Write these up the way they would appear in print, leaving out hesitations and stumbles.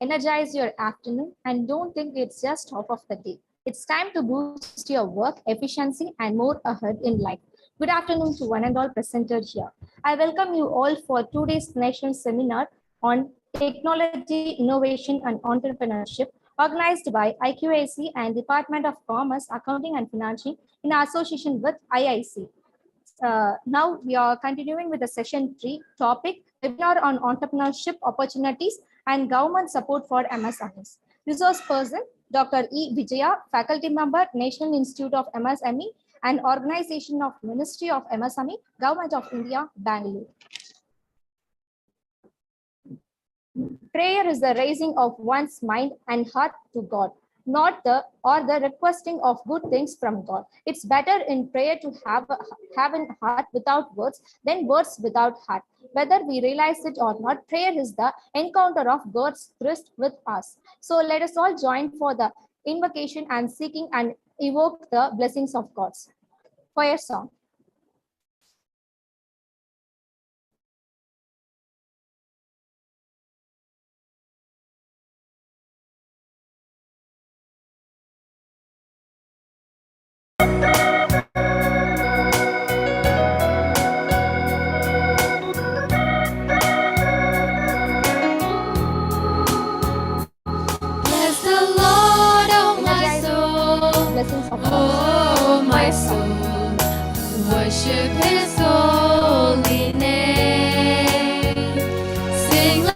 energize your afternoon, and don't think it's just half of the day. It's time to boost your work efficiency and more ahead in life. Good afternoon to one and all presented here. I welcome you all for today's national seminar on technology, innovation, and entrepreneurship, organized by IQAC and Department of Commerce, Accounting and Financing in association with IIC. Now we are continuing with the session 3 topic, webinar on entrepreneurship opportunities and government support for MSMEs. Resource person, Dr. E. Vijaya, faculty member, National Institute of MSME and Organization of Ministry of MSME, Government of India, Bangalore. Prayer is the raising of one's mind and heart to God, not the requesting of good things from God. It's better in prayer to have a heart without words than words without heart. Whether we realize it or not, prayer is the encounter of God's Christ with us. So let us all join for the invocation and seeking and evoke the blessings of God. Choir song. Oh, my soul, worship His holy name. Sing.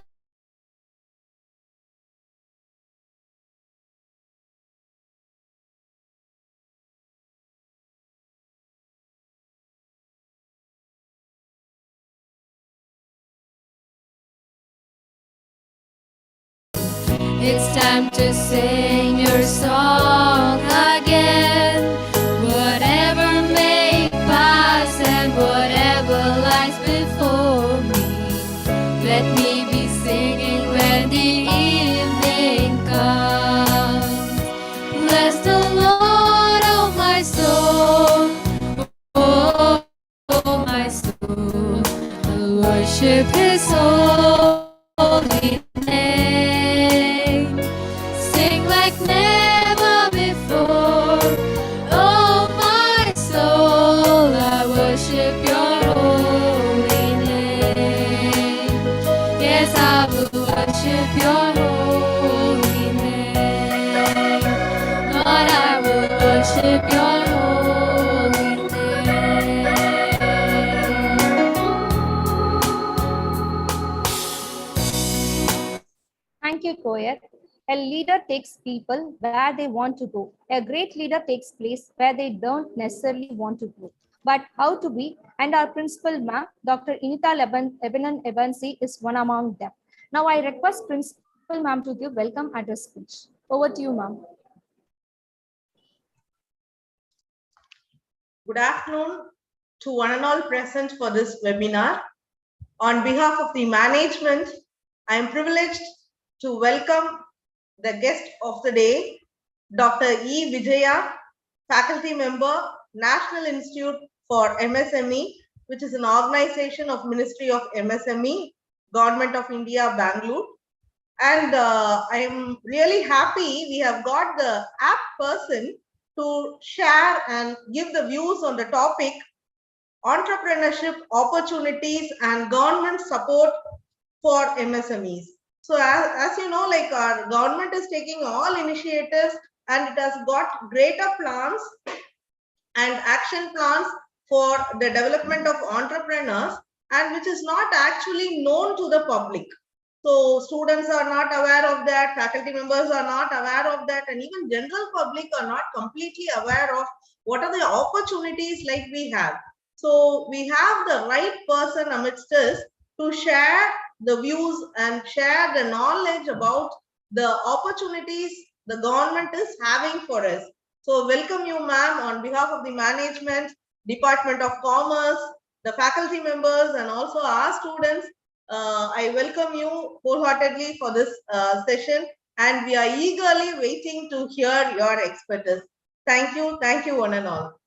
It's time to sing your song again. Whatever may pass and whatever lies before me, let me be singing when the evening comes. Bless the Lord, oh my soul, oh my soul, I'll worship His holy name. Sing like never before. Oh my soul, I worship your holy name. Yes, I will worship your holy name. Lord, I will worship your holy name. Thank you, Choir. A leader takes people where they want to go. A great leader takes place where they don't necessarily want to go. But how to be, and our principal ma'am, Dr. Inita Lebanon Ebansi, is one among them. Now I request principal ma'am to give welcome address speech. Over to you, ma'am. Good afternoon to one and all present for this webinar. On behalf of the management, I am privileged to welcome the guest of the day, Dr. E. Vijaya, faculty member, National Institute for MSME, which is an organization of Ministry of MSME, Government of India, Bangalore. And I am really happy we have got the apt person to share and give the views on the topic, entrepreneurship opportunities and government support for MSMEs. So as you know, like our government is taking all initiatives and it has got greater plans and action plans for the development of entrepreneurs, and which is not actually known to the public. So students are not aware of that, faculty members are not aware of that, and even general public are not completely aware of what are the opportunities like we have. So we have the right person amidst us to share the views and share the knowledge about the opportunities the government is having for us. So welcome you, ma'am, on behalf of the management, Department of Commerce, the faculty members, and also our students. I welcome you wholeheartedly for this session, and we are eagerly waiting to hear your expertise. Thank you one and all.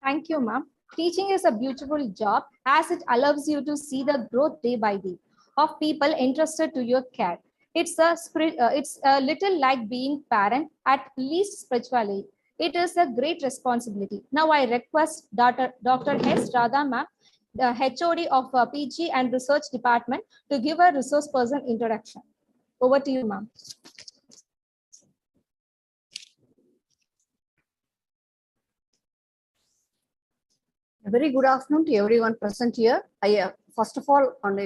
Thank you, ma'am. Teaching is a beautiful job as it allows you to see the growth day by day. of people entrusted to your care. It's a little like being parent, at least spiritually. It is a great responsibility. Now I request Dr. S. Radha ma'am, the HOD of PG and Research Department, to give a resource person introduction. Over to you, ma'am. A very good afternoon to everyone present here. First of all, on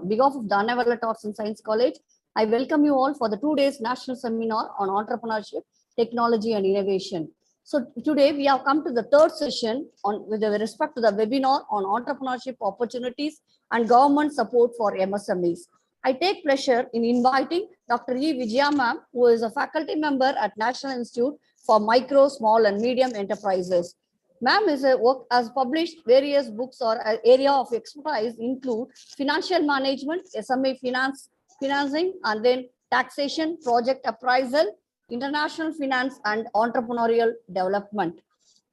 behalf of the Untitled Arts and Science College, I welcome you all for the 2 days national seminar on entrepreneurship, technology, and innovation. So today we have come to the third session with respect to the webinar on entrepreneurship opportunities and government support for MSMEs. I take pleasure in inviting Dr. E. Vijaya ma'am, who is a faculty member at National Institute for Micro, Small, and Medium Enterprises. Ma'am has published various books or area of expertise include financial management, SME financing, and then taxation, project appraisal, international finance, and entrepreneurial development.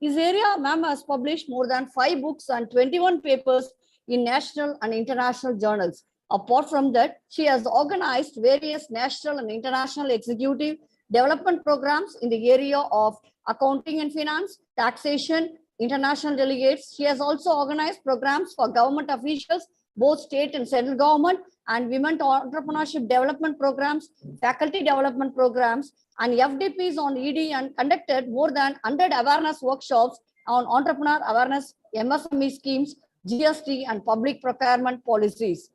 His area, ma'am has published more than 5 books and 21 papers in national and international journals. Apart from that, she has organized various national and international executive development programs in the area of accounting and finance, taxation, international delegates. She has also organized programs for government officials, both state and central government, and women entrepreneurship development programs, faculty development programs, and FDPs on ED, and conducted more than 100 awareness workshops on entrepreneur awareness, MSME schemes, GST, and public procurement policies.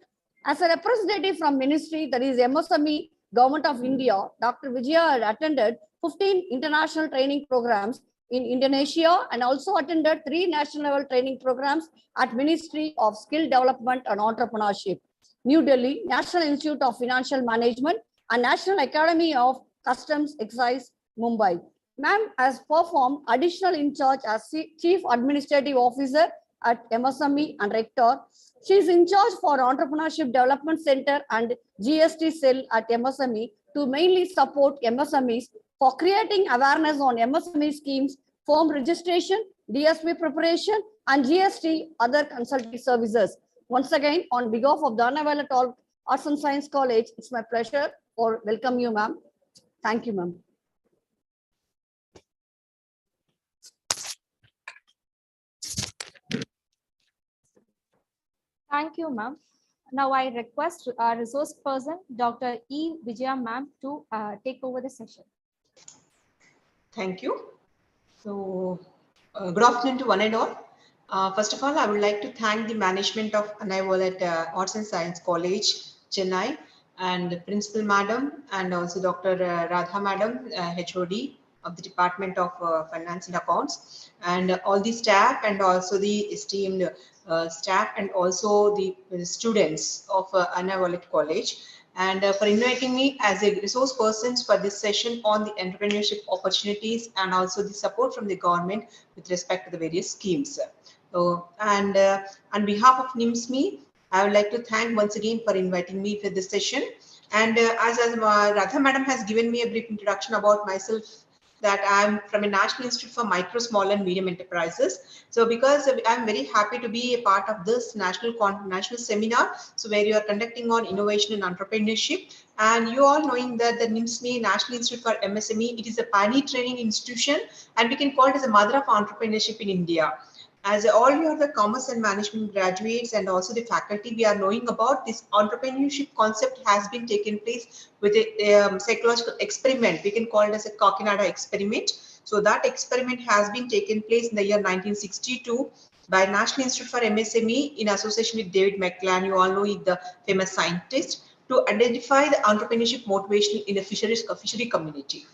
As a representative from ministry, that is MSME, Government of India, Dr. Vijaya had attended 15 international training programs in Indonesia and also attended 3 national level training programs at Ministry of Skill Development and Entrepreneurship, New Delhi, National Institute of Financial Management, and National Academy of Customs Excise, Mumbai. Ma'am has performed additional in charge as Chief Administrative Officer at MSME and Rector. She is in charge for Entrepreneurship Development Center and GST cell at MSME to mainly support MSMEs for creating awareness on MSME schemes, form registration, DSP preparation, and GST other consulting services. Once again, on behalf of the Untitled Arts and Science College, it's my pleasure to welcome you, ma'am. Thank you, ma'am. Thank you, ma'am. Now I request our resource person, Dr. E. Vijaya ma'am, to take over the session. Thank you. So, good afternoon to one and all. First of all, I would like to thank the management of Untitled Arts and Science College, Chennai, and the principal madam, and also Dr. Radha madam, HOD of the Department of Finance and Accounts, and all the staff, and also the esteemed staff, and also the students of Untitled College, and for inviting me as a resource person for this session on the entrepreneurship opportunities and also the support from the government with respect to the various schemes. So, and on behalf of Msme, I would like to thank once again for inviting me for this session. And as Radha madam has given me a brief introduction about myself, that I'm from a National Institute for Micro, Small, and Medium Enterprises. So because I'm very happy to be a part of this national seminar, so where you are conducting on innovation and entrepreneurship. And you all knowing that the Msme, National Institute for MSME, it is a pioneer training institution, and we can call it as a mother of entrepreneurship in India. As all you are the commerce and management graduates and also the faculty, we are knowing about this entrepreneurship concept has been taken place with a psychological experiment. We can call it as a Kakinada experiment. So that experiment has been taken place in the year 1962 by National Institute for MSME in association with David McClan. You all know he is the famous scientist, to identify the entrepreneurship motivation in a fishery community.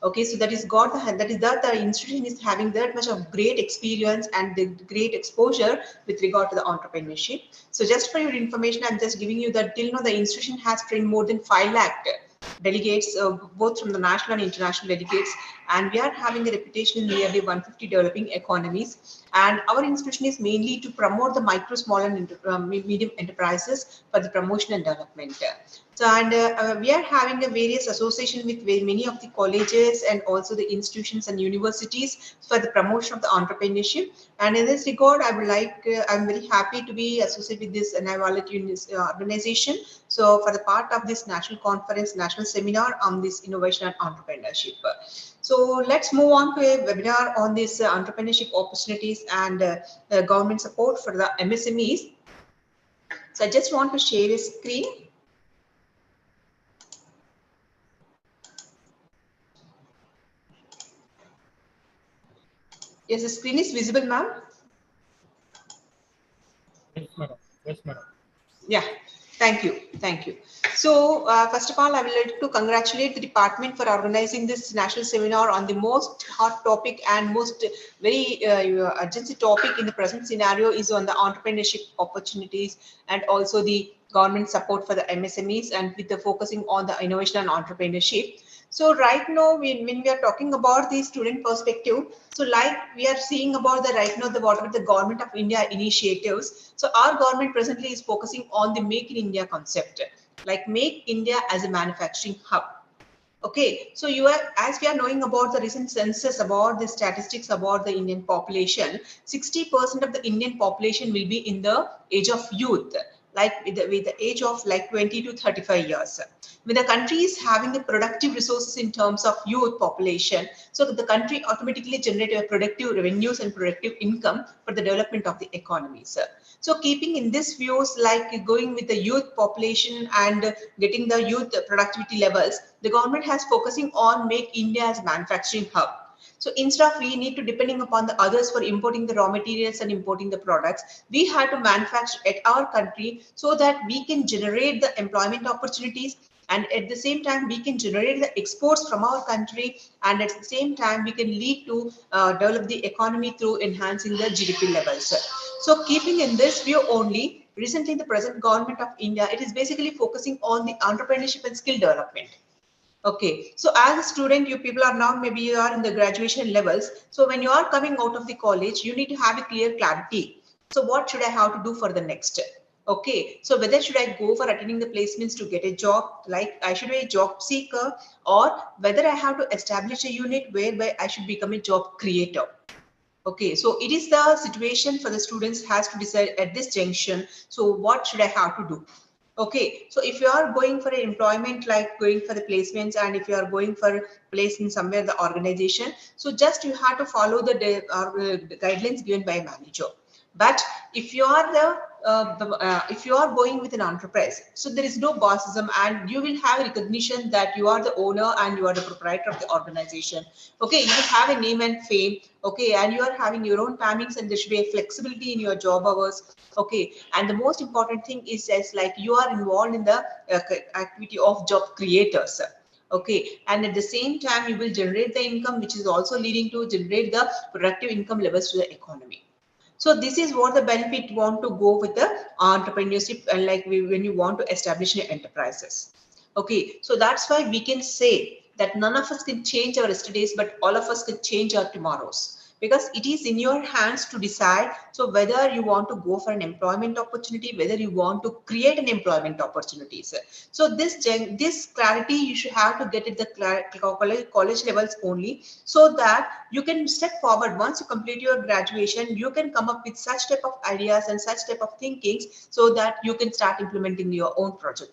Okay, so that is the institution is having that much of great experience and the great exposure with regard to the entrepreneurship. So just for your information, I'm just giving you that till now the institution has trained more than 5 lakh delegates, both from the national and international delegates, and we are having a reputation in nearly 150 developing economies. And our institution is mainly to promote the micro, small and medium enterprises for the promotion and development. So, and we are having a various association with many of the colleges and also the institutions and universities for the promotion of the entrepreneurship. And in this regard, I would like, I'm very happy to be associated with this organization. So for the part of this national conference, national seminar on this innovation and entrepreneurship. So let's move on to a webinar on this entrepreneurship opportunities and government support for the MSMEs. So I just want to share a screen. Yes, the screen is visible, ma'am. Yes, madam. Yes, madam. Yeah, thank you. Thank you. So first of all, I would like to congratulate the department for organizing this national seminar on the most hot topic and most very urgent topic in the present scenario is on the entrepreneurship opportunities and also the government support for the MSMEs and with the focusing on the innovation and entrepreneurship. So right now, when we are talking about the student perspective, so like we are seeing about the right now, the what are the government of India initiatives. So our government presently is focusing on the Make in India concept, like Make India as a manufacturing hub. Okay, so you are, as we are knowing about the recent census, about the statistics about the Indian population, 60% of the Indian population will be in the age of youth, like with the age of like 20 to 35 years. When the country is having the productive resources in terms of youth population, so the country automatically generate a productive revenues and productive income for the development of the economies. So keeping in this views, like going with the youth population and getting the youth productivity levels, the government has focusing on Make India as manufacturing hub. So instead of we need to depending upon the others for importing the raw materials and importing the products, we have to manufacture at our country so that we can generate the employment opportunities, and at the same time we can generate the exports from our country, and at the same time we can lead to develop the economy through enhancing the GDP levels. So keeping in this view only, recently the present government of India, it is basically focusing on the entrepreneurship and skill development. Okay, so as a student, you people are now, maybe you are in the graduation levels. So when you are coming out of the college, you need to have a clear clarity. So what should I have to do for the next? Okay, so whether should I go for attending the placements to get a job, like I should be a job seeker, or whether I have to establish a unit whereby I should become a job creator. Okay, so it is the situation for the students has to decide at this junction. So what should I have to do? Okay, so if you are going for an employment, like going for the placements, and if you are going for place in somewhere the organization, so just you have to follow the guidelines given by a manager. But if you are if you are going with an enterprise, so there is no bossism, and you will have recognition that you are the owner and you are the proprietor of the organization. Okay, you will have a name and fame. Okay, and you are having your own timings, and there should be a flexibility in your job hours. Okay, and the most important thing is as like you are involved in the activity of job creators. Okay, and at the same time you will generate the income, which is also leading to generate the productive income levels to the economy. So this is what the benefit want to go with the entrepreneurship, and like when you want to establish your enterprises. Okay, so that's why we can say that none of us can change our yesterdays, but all of us can change our tomorrows, because it is in your hands to decide. So whether you want to go for an employment opportunity, whether you want to create an employment opportunities. So this clarity you should have to get at the college levels only, so that you can step forward. Once you complete your graduation, you can come up with such type of ideas and such type of thinkings, so that you can start implementing your own project.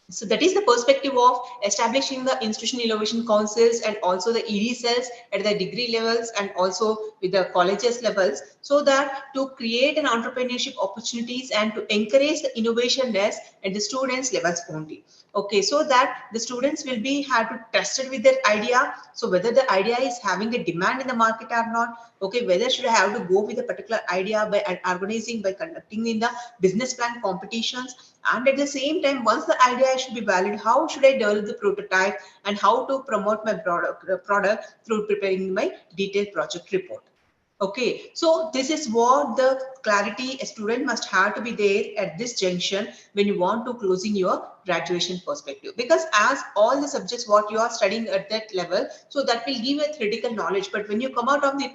So that is the perspective of establishing the institutional innovation councils and also the ED cells at the degree levels and also with the colleges levels, so that to create an entrepreneurship opportunities and to encourage the innovationness at the students levels only. Okay, so that the students will be have to test it with their idea. So whether the idea is having a demand in the market or not. Okay, whether should I have to go with a particular idea by organizing, by conducting in the business plan competitions, and at the same time, once the idea should be valid, how should I develop the prototype and how to promote my product through preparing my detailed project report. Okay, so this is what the clarity a student must have to be there at this junction when you want to closing your graduation perspective, because as all the subjects what you are studying at that level, so that will give you a theoretical knowledge, but when you come out of the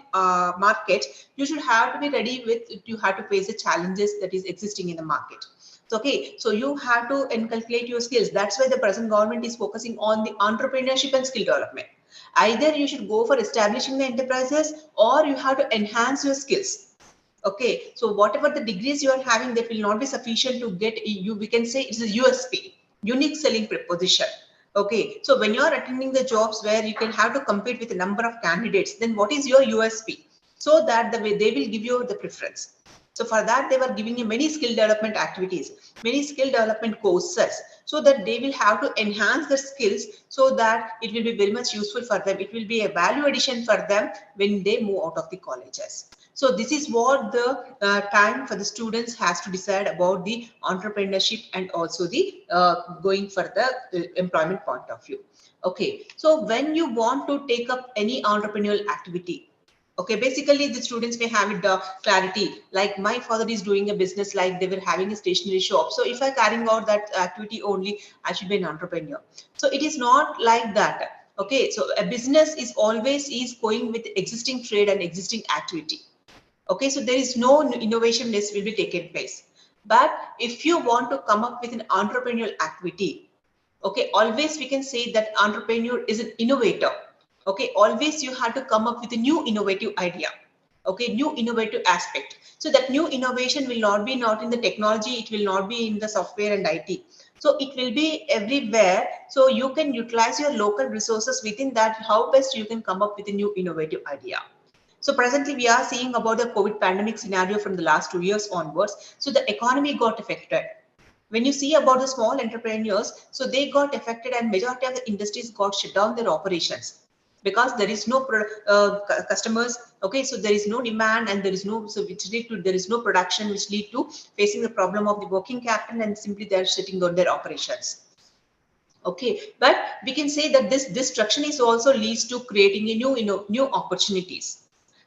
market, you should have to be ready with, you have to face the challenges that is existing in the market. Okay, so you have to inculcate your skills. That's why the present government is focusing on the entrepreneurship and skill development. Either you should go for establishing the enterprises, or you have to enhance your skills. Okay, so whatever the degrees you are having, that will not be sufficient to get you, we can say it's a USP, unique selling proposition. Okay, so when you are attending the jobs where you can have to compete with a number of candidates, then what is your USP, so that the way they will give you the preference. So for that, they were giving you many skill development activities, many skill development courses, so that they will have to enhance their skills, so that it will be very much useful for them. It will be a value addition for them when they move out of the colleges. So this is what the time for the students has to decide about the entrepreneurship and also the going for the employment point of view. Okay, so when you want to take up any entrepreneurial activity, okay, basically the students may have it clarity, like my father is doing a business, like they were having a stationery shop. So if I carrying out that activity only, I should be an entrepreneur. So it is not like that. Okay, so a business is always is going with existing trade and existing activity. Okay, so there is no innovation list will be taken place. But if you want to come up with an entrepreneurial activity, okay, always we can say that entrepreneur is an innovator. Okay, always you have to come up with a new innovative idea. Okay, new innovative aspect. So that new innovation will not be not in the technology, it will not be in the software and IT. So it will be everywhere. So you can utilize your local resources within that, how best you can come up with a new innovative idea. So presently we are seeing about the COVID pandemic scenario from the last 2 years onwards. So the economy got affected. When you see about the small entrepreneurs, so they got affected, and majority of the industries got shut down their operations, because there is no customers. Okay, so there is no demand, and there is no, so which lead to, there is no production, which lead to facing the problem of the working capital, and simply they are shutting down their operations. Okay, but we can say that this destruction is also leads to creating a new opportunities.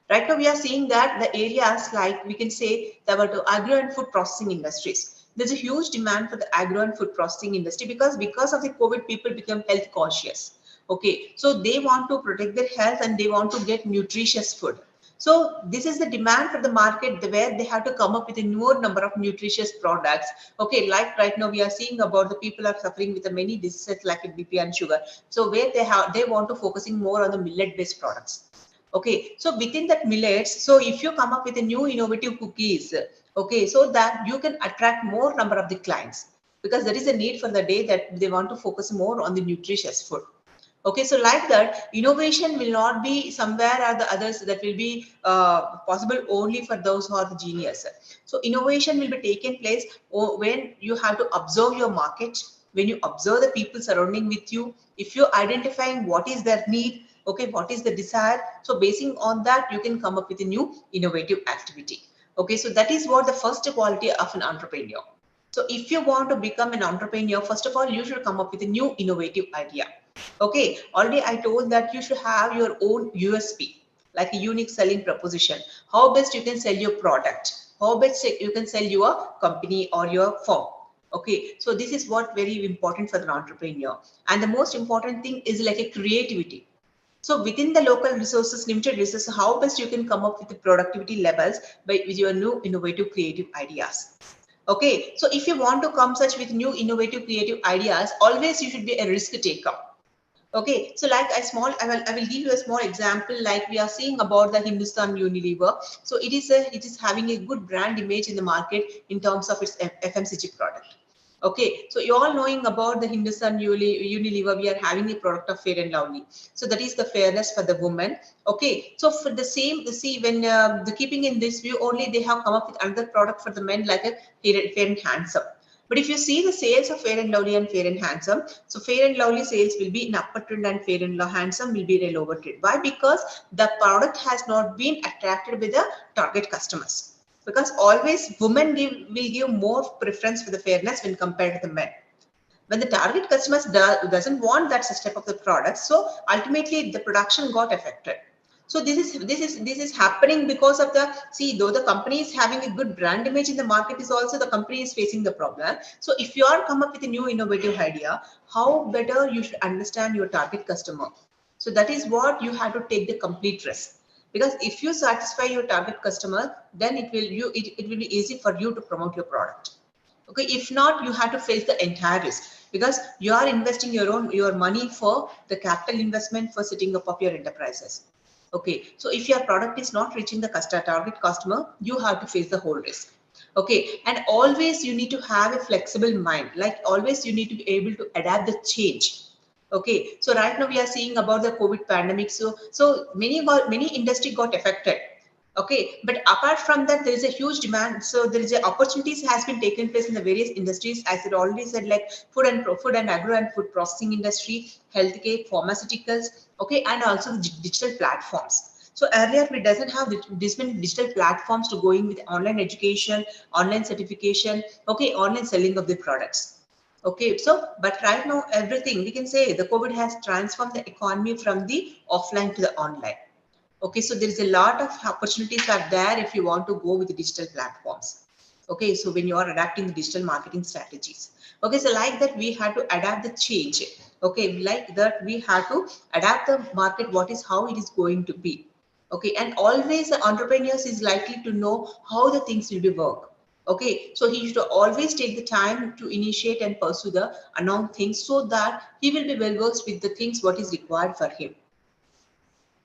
Right now, we are seeing that the areas like we can say the agro and food processing industries. There's a huge demand for the agro and food processing industry, because of the COVID, people become health conscious. Okay, so they want to protect their health and they want to get nutritious food. So this is the demand for the market, where they have to come up with a more number of nutritious products. Okay, like right now we are seeing about the people are suffering with the many diseases like BP and sugar. So where they want to focusing more on the millet based products. Okay, so within that millets, so if you come up with a new innovative cookies, okay, so that you can attract more number of the clients, because there is a need for the day that they want to focus more on the nutritious food. Okay, so like that, innovation will not be somewhere or the others, that will be possible only for those who are the genius. So innovation will be taken place when you have to observe your market, when you observe the people surrounding with you, if you're identifying what is their need, okay, what is the desire, so basing on that you can come up with a new innovative activity. Okay, so that is what the first quality of an entrepreneur. So if you want to become an entrepreneur, first of all you should come up with a new innovative idea. Okay, already I told that you should have your own USP, like a unique selling proposition. How best you can sell your product, how best you can sell your company or your firm. Okay, so this is what very important for an entrepreneur. And the most important thing is like a creativity. So within the local resources, limited resources, how best you can come up with the productivity levels with your new innovative creative ideas. Okay, so if you want to come such with new innovative creative ideas, always you should be a risk taker. Okay, so like I will give you a small example. Like we are seeing about the Hindustan Unilever. So it is having a good brand image in the market in terms of its FMCG product. Okay, so you all knowing about the Hindustan Unilever, we are having a product of Fair and Lovely. So that is the fairness for the woman. Okay, so for the same, see when the keeping in this view only, they have come up with another product for the men like a Fair and Handsome. But if you see the sales of Fair and Lovely and Fair and Handsome, so Fair and Lovely sales will be in upper trend and Fair and Handsome will be in a lower trend. Why? Because the product has not been attracted with the target customers. Because always women will give more preference for the fairness when compared to the men. When the target customers doesn't want that type of the product, so ultimately the production got affected. So this is happening because of the, see, though the company is having a good brand image in the market, is also the company is facing the problem. So if you are come up with a new innovative idea, how better you should understand your target customer. So that is what you have to take the complete risk. Because if you satisfy your target customer, then it will be easy for you to promote your product. Okay, if not, you have to face the entire risk, because you are investing your money for the capital investment for setting up your enterprises. Okay, so if your product is not reaching the target customer, you have to face the whole risk. Okay, and always you need to have a flexible mind. Like always, you need to be able to adapt the change. Okay, so right now we are seeing about the COVID pandemic. So many industry got affected. Okay, but apart from that, there is a huge demand. So there is a opportunities has been taken place in the various industries, as it already said, like food and agro and food processing industry, healthcare, pharmaceuticals. Okay, and also the digital platforms. So earlier we doesn't have this many digital platforms to going with online education, online certification, okay, online selling of the products. Okay, so but right now everything we can say the COVID has transformed the economy from the offline to the online. Okay, so there is a lot of opportunities are there if you want to go with the digital platforms. Okay, so when you are adapting the digital marketing strategies. Okay, so like that we have to adapt the change. Okay, like that we have to adapt the market, what is how it is going to be. Okay, and always the entrepreneurs is likely to know how the things will be work. Okay, so he should always take the time to initiate and pursue the unknown things, so that he will be well versed with the things what is required for him.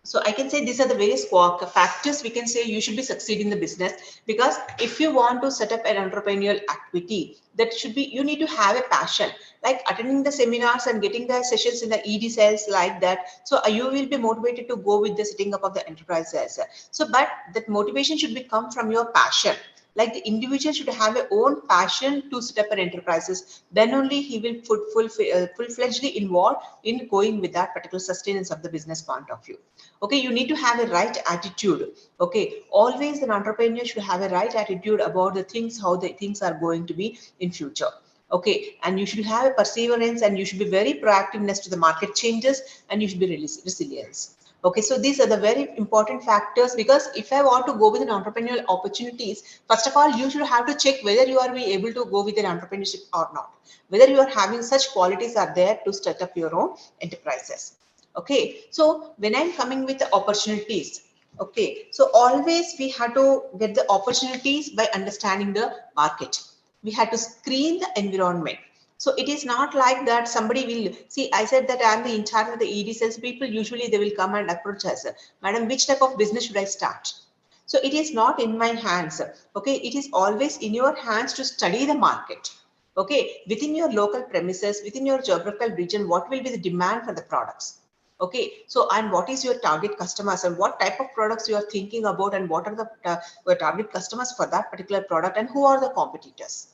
So I can say these are the various factors we can say you should be succeeding in the business. Because if you want to set up an entrepreneurial activity, that should be, you need to have a passion, like attending the seminars and getting the sessions in the ED cells like that. So you will be motivated to go with the setting up of the enterprises. So but that motivation should be come from your passion. Like the individual should have a own passion to set up an enterprises, then only he will full-fledgedly involved in going with that particular sustenance of the business point of view. Okay, you need to have a right attitude. Okay, always an entrepreneur should have a right attitude about the things, how the things are going to be in future. Okay, and you should have a perseverance, and you should be very proactiveness to the market changes, and you should be really resilience. Okay, so these are the very important factors. Because if I want to go with an entrepreneurial opportunities, first of all, you should have to check whether you are being able to go with an entrepreneurship or not, whether you are having such qualities are there to start up your own enterprises. Okay, so when I'm coming with the opportunities, okay, so always we have to get the opportunities by understanding the market. We have to screen the environment. So it is not like that somebody will see. I said that I am the in charge of the ED sales people. Usually they will come and approach us, madam, which type of business should I start? So it is not in my hands. Okay, it is always in your hands to study the market. Okay, within your local premises, within your geographical region, what will be the demand for the products? Okay, so and what is your target customers, and what type of products you are thinking about, and what are the your target customers for that particular product, and who are the competitors?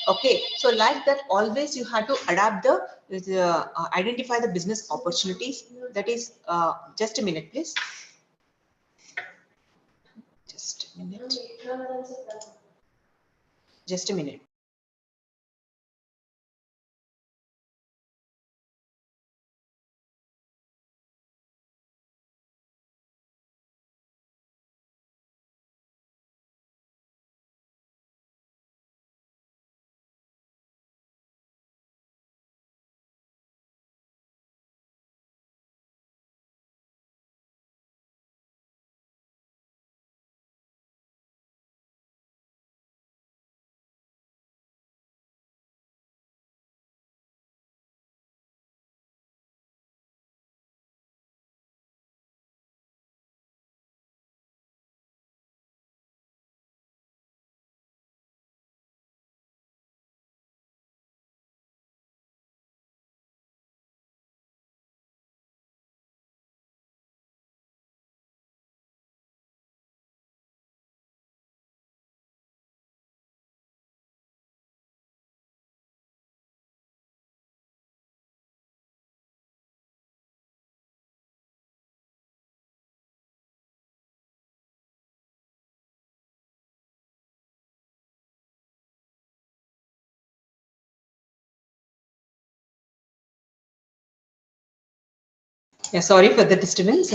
Okay, so like that, always you have to adapt identify the business opportunities. That is, just a minute, please. Just a minute. Just a minute. Yeah, sorry for the disturbance.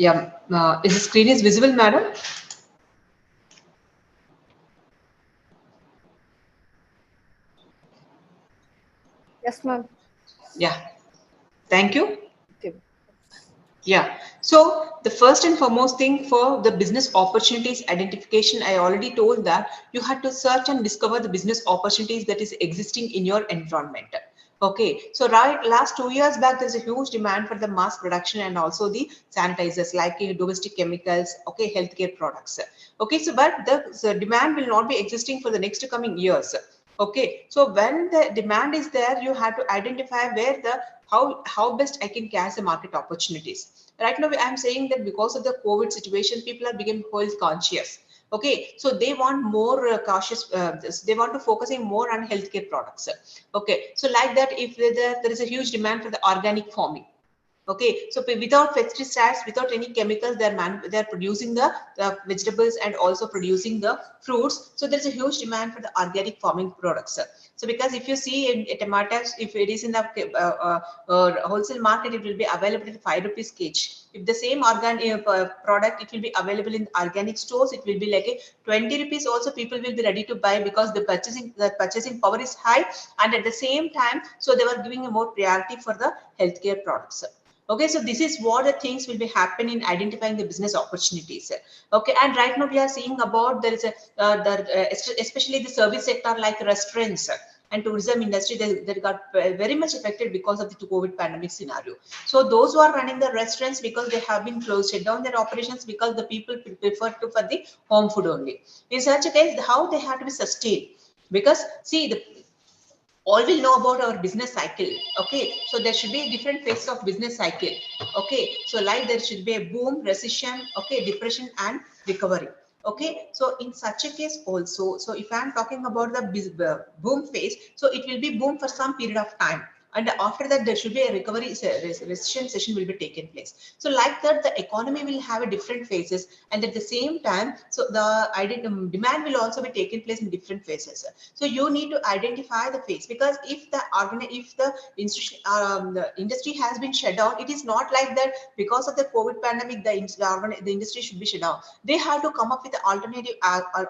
Yeah. Is the screen is visible, madam? Yes, ma'am. Yeah. Thank you. Okay. Yeah. So the first and foremost thing for the business opportunities identification, I already told that you had to search and discover the business opportunities that is existing in your environment. Okay. So right last 2 years back, there's a huge demand for the mass production and also the sanitizers like domestic chemicals, okay, healthcare products. Okay. So but the demand will not be existing for the next coming years. Okay. So when the demand is there, you have to identify where the how best I can catch the market opportunities. Right now, I'm saying that because of the COVID situation, people are becoming health conscious. Okay, so they want more cautious. They want to focusing more on healthcare products. Okay, so like that, if there is a huge demand for the organic farming. Okay, so without pesticides, without any chemicals, they're producing the vegetables and also producing the fruits. So there's a huge demand for the organic farming products. So because if you see in tomatoes, if it is in the wholesale market, it will be available at 5 rupees kg. If the same organic product, it will be available in organic stores, it will be like a 20 rupees. Also, people will be ready to buy because the purchasing power is high, and at the same time, so they were giving a more priority for the healthcare products. Okay, so this is what the things will be happening in identifying the business opportunities. Okay, and right now we are seeing about there is a especially the service sector like restaurants and tourism industry, they got very much affected because of the COVID pandemic scenario. So those who are running the restaurants, because they have been closed, shut down their operations because the people prefer to for the home food only. In such a case, how they have to be sustained? Because see, the all will know about our business cycle. Okay, so there should be a different phase of business cycle. Okay, so like there should be a boom, recession, okay, depression and recovery. Okay, so in such a case also, so if I'm talking about the boom phase, so it will be boom for some period of time, and after that there should be a recovery recession session will be taken place. So like that, the economy will have a different phases, and at the same time, so the demand will also be taken place in different phases. So you need to identify the phase, because if the industry has been shut down, it is not like that because of the COVID pandemic the industry should be shut down. They have to come up with alternative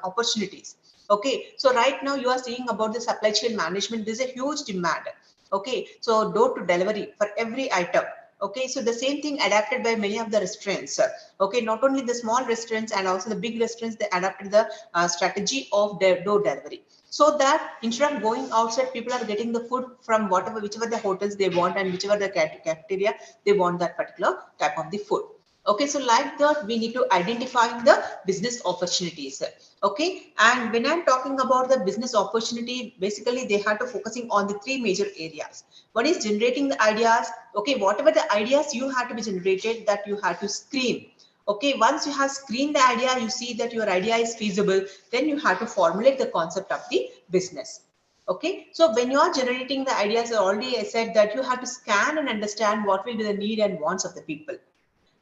opportunities. Okay, so right now you are seeing about the supply chain management. There's a huge demand. Okay, so door to delivery for every item. Okay, so the same thing adapted by many of the restaurants. Okay, not only the small restaurants and also the big restaurants, they adapted the strategy of their door delivery. So that instead of going outside, people are getting the food from whichever the hotels they want, and whichever the cafeteria they want that particular type of the food. Okay, so like that, we need to identify the business opportunities. Okay, and when I'm talking about the business opportunity, basically they have to focusing on the three major areas. One is generating the ideas. Okay, whatever the ideas you have to be generated, that you have to screen. Okay, once you have screened the idea, you see that your idea is feasible, then you have to formulate the concept of the business. Okay, so when you are generating the ideas, already I said that you have to scan and understand what will be the need and wants of the people.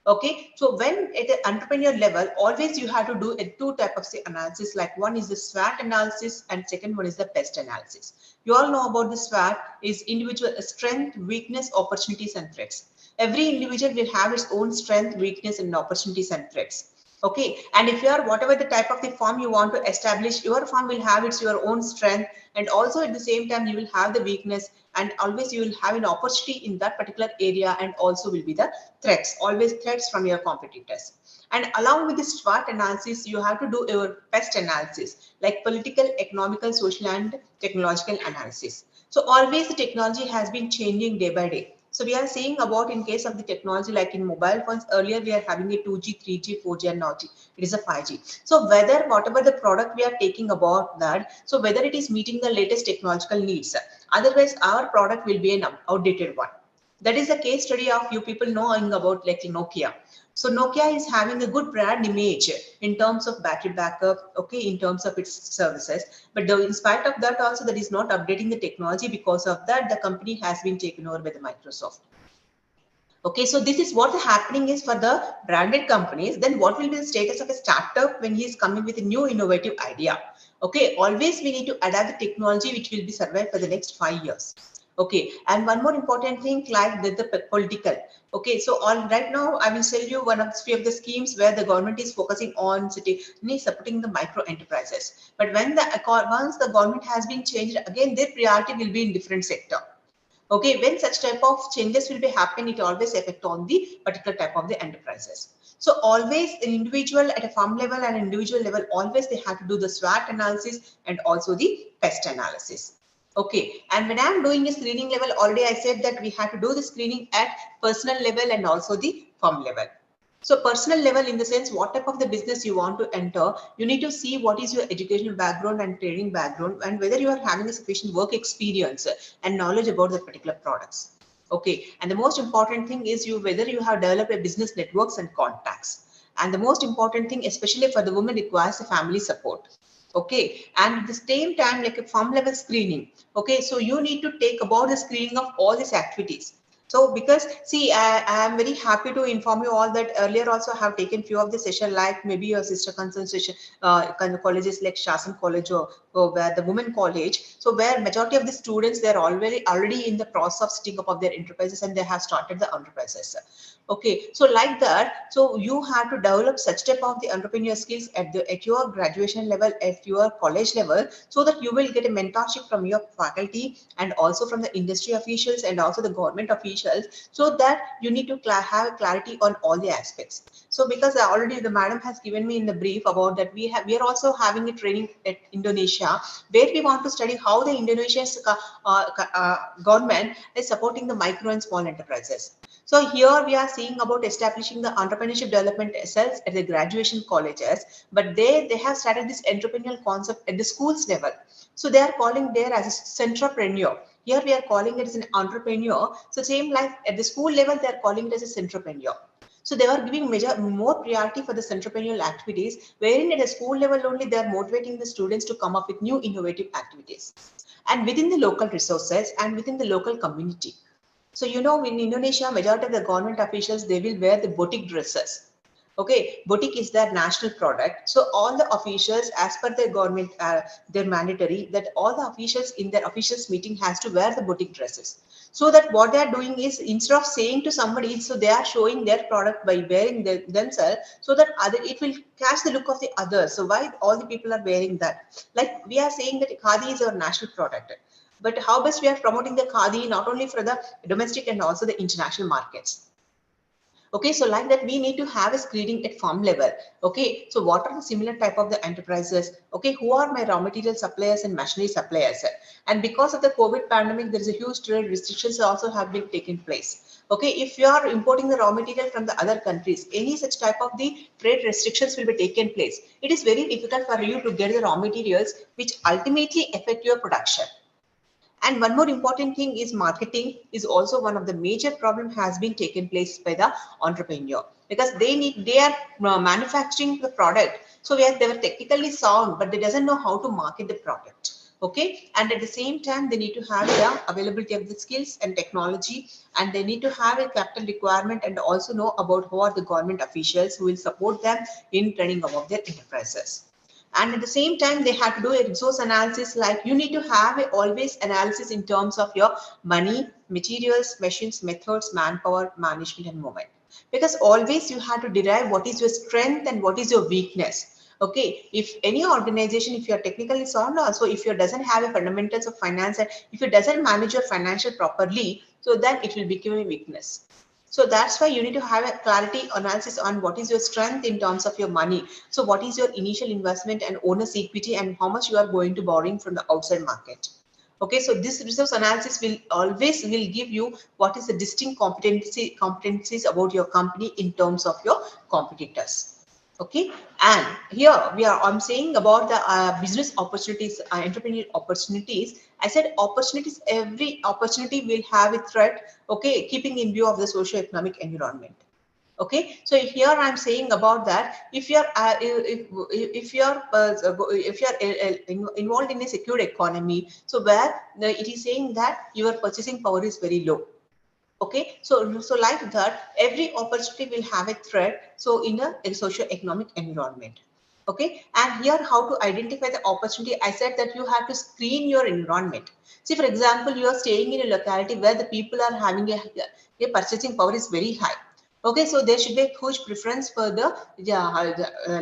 Okay, so when at an entrepreneur level, always you have to do a two type of analysis. Like one is the SWOT analysis and second one is the PEST analysis. You all know about the SWOT is individual strength, weakness, opportunities and threats. Every individual will have its own strength, weakness and opportunities and threats. Okay, and if you are whatever the type of the firm you want to establish, your firm will have your own strength, and also at the same time you will have the weakness, and always you will have an opportunity in that particular area, and also will be the threats, always threats from your competitors. And along with this SWOT analysis, you have to do your PEST analysis, like political, economical, social and technological analysis. So always the technology has been changing day by day. So we are saying about in case of the technology, like in mobile phones, earlier we are having a 2G, 3G, 4G and now it is a 5G. So whether whatever the product we are taking about that, so whether it is meeting the latest technological needs, otherwise our product will be an outdated one. That is a case study of you people knowing about like Nokia. So Nokia is having a good brand image in terms of battery backup, okay, in terms of its services. But in spite of that also, that is not updating the technology. Because of that, the company has been taken over by the Microsoft. Okay, so this is what the happening is for the branded companies. Then what will be the status of a startup when he is coming with a new innovative idea? Okay, always we need to adapt the technology which will be survived for the next 5 years. Okay, and one more important thing, like the political. Okay, so on right now, I will tell you one of few of the schemes where the government is focusing on supporting the micro enterprises. But when once the government has been changed, again their priority will be in different sector. Okay, when such type of changes will be happening, it always affect on the particular type of the enterprises. So always an individual at a farm level and individual level, always they have to do the SWOT analysis and also the pest analysis. Okay, and when I'm doing a screening level, already I said that we have to do the screening at personal level and also the firm level. So personal level, in the sense, what type of the business you want to enter, you need to see what is your educational background and training background, and whether you are having a sufficient work experience and knowledge about the particular products. Okay, and the most important thing is whether you have developed a business networks and contacts. And the most important thing, especially for the woman, requires a family support. Okay, and at the same time, like a farm level screening. Okay, so you need to take about the screening of all these activities. So because see, I am very happy to inform you all that earlier also have taken few of the session, like maybe your sister concern session, kind of colleges like Shasan College or where the women college. So where majority of the students, they're already in the process of setting up of their enterprises and they have started the enterprises. Okay, so like that, so you have to develop such type of the entrepreneur skills at your graduation level, at your college level, so that you will get a mentorship from your faculty and also from the industry officials and also the government officials, so that you need to have clarity on all the aspects. So because already the madam has given me in the brief about that, we are also having a training at Indonesia, where we want to study how the Indonesia's government is supporting the micro and small enterprises. So here we are seeing about establishing the entrepreneurship development cells at the graduation colleges, but they have started this entrepreneurial concept at the schools level. So they are calling there as a centropreneur. Here we are calling it as an entrepreneur. So same like at the school level, they are calling it as a centropreneur. So they are giving more priority for the entrepreneurial activities, wherein at a school level only they are motivating the students to come up with new innovative activities, and within the local resources and within the local community. So, you know, in Indonesia, majority of the government officials, they will wear the boutique dresses. Okay, boutique is their national product. So all the officials, as per their government, they're mandatory that all the officials in their officials meeting has to wear the boutique dresses. So that what they are doing is, instead of saying to somebody, so they are showing their product by wearing themselves, so that it will catch the look of the others. So why all the people are wearing that? Like we are saying that khadi is our national product. But how best we are promoting the khadi not only for the domestic and also the international markets. Okay, so like that, we need to have a screening at farm level. Okay, so what are the similar type of the enterprises? Okay, who are my raw material suppliers and machinery suppliers? And because of the COVID pandemic, there is a huge trade restrictions also have been taken place. Okay, if you are importing the raw material from the other countries, any such type of the trade restrictions will be taken place. It is very difficult for you to get the raw materials which ultimately affect your production. And one more important thing is marketing is also one of the major problem has been taken place by the entrepreneur, because they are manufacturing the product. So they were technically sound, but they doesn't know how to market the product. Okay, and at the same time, they need to have the availability of the skills and technology, and they need to have a capital requirement and also know about who are the government officials who will support them in turning about their enterprises. And at the same time, they have to do a resource analysis, like you need to have a always analysis in terms of your money, materials, machines, methods, manpower, management, and movement. Because always you have to derive what is your strength and what is your weakness. Okay, if any organization, if you are technically sound, also if you doesn't have a fundamentals of finance, and if it doesn't manage your financial properly, so then it will become a weakness. So that's why you need to have a clarity analysis on what is your strength in terms of your money. So what is your initial investment and owner's equity, and how much you are going to borrowing from the outside market. Okay, so this resource analysis will give you what is the distinct competencies about your company in terms of your competitors. Okay, and here I'm saying about the business opportunities, entrepreneurial opportunities. I said opportunities, every opportunity will have a threat. Okay, keeping in view of the socio-economic environment. Okay, so here I'm saying about that, if you're involved in a secure economy, so where it is saying that your purchasing power is very low. Okay, so like that, every opportunity will have a threat. So in a socio-economic environment. Okay, and here how to identify the opportunity. I said that you have to screen your environment. See, for example, you are staying in a locality where the people are having a purchasing power is very high. Okay, so there should be a huge preference for the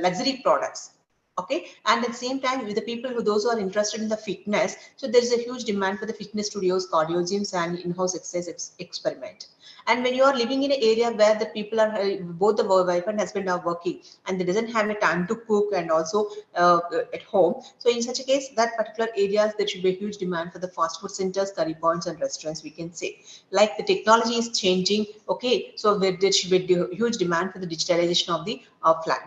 luxury products. Okay, and at the same time, with the people those who are interested in the fitness, so there is a huge demand for the fitness studios, cardio gyms, and in-house exercise experiment. And when you are living in an area where the people are both the wife and husband are working, and they doesn't have a time to cook and also at home, so in such a case, that particular areas there should be a huge demand for the fast food centers, curry points, and restaurants, we can say. Like the technology is changing. Okay, so there should be a huge demand for the digitalization of the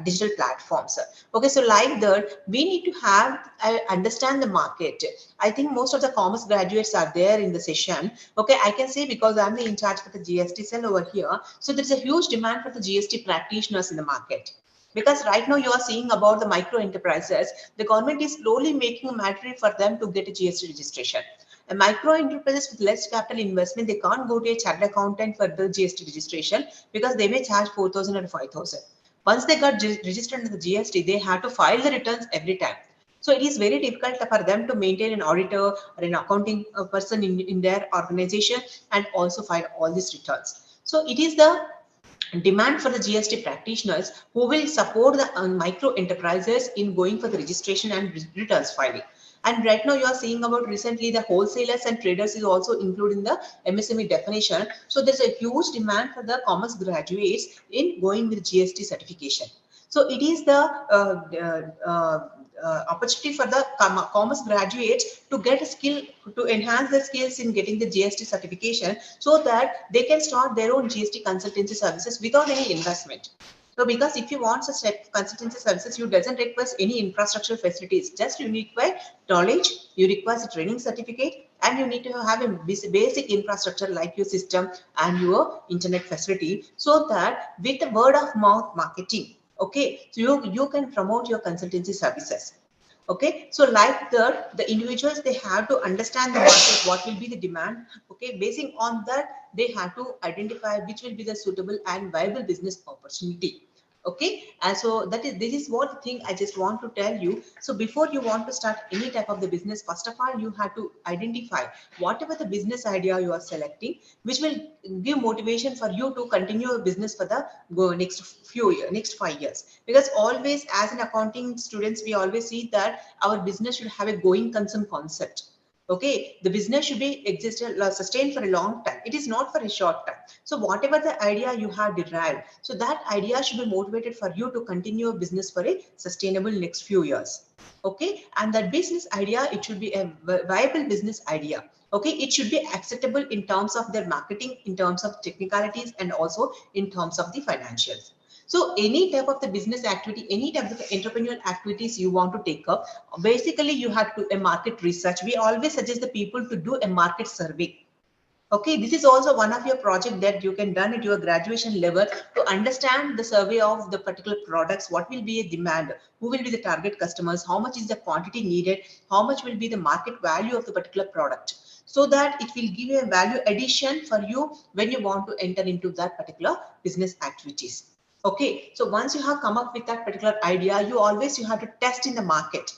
digital platforms. Okay, so like that, we need to have understand the market. I think most of the commerce graduates are there in the session. Okay, I can say because I'm the in charge for the GST cell over here. So there's a huge demand for the GST practitioners in the market. Because right now you are seeing about the micro enterprises, the government is slowly making a mandatory for them to get a GST registration. A micro enterprises with less capital investment, they can't go to a chartered accountant for the GST registration because they may charge 4,000 or 5,000. Once they got registered in the GST, they have to file the returns every time. So it is very difficult for them to maintain an auditor or an accounting person in their organization and also file all these returns. So it is the demand for the GST practitioners who will support the micro enterprises in going for the registration and returns filing. And right now you are seeing about recently the wholesalers and traders is also included in the MSME definition. So there's a huge demand for the commerce graduates in going with GST certification. So it is the opportunity for the commerce graduates to get a skill, to enhance their skills in getting the GST certification so that they can start their own GST consultancy services without any investment. So because if you want such consultancy services, you doesn't require any infrastructural facilities, just you require knowledge, you require a training certificate, and you need to have a basic infrastructure like your system and your internet facility, so that with the word of mouth marketing, okay, so you can promote your consultancy services. Okay, so like the individuals, they have to understand the market, what will be the demand. Okay, basing on that, they have to identify which will be the suitable and viable business opportunity. Okay, and so this is what thing I just want to tell you. So before you want to start any type of the business, first of all, you have to identify whatever the business idea you are selecting, which will give motivation for you to continue a business for the next 5 years. Because always as an accounting students, we always see that our business should have a going concern concept. Okay, the business should be sustained for a long time. It is not for a short time. So whatever the idea you have derived, so that idea should be motivated for you to continue a business for a sustainable next few years. Okay, and that business idea, it should be a viable business idea. Okay, it should be acceptable in terms of their marketing, in terms of technicalities, and also in terms of the financials. So any type of the business activity, any type of the entrepreneurial activities you want to take up, basically you have to do a market research. We always suggest the people to do a market survey. Okay, this is also one of your project that you can done at your graduation level to understand the survey of the particular products, what will be a demand, who will be the target customers, how much is the quantity needed, how much will be the market value of the particular product, so that it will give you a value addition for you when you want to enter into that particular business activities. Okay, so once you have come up with that particular idea, you have to test in the market.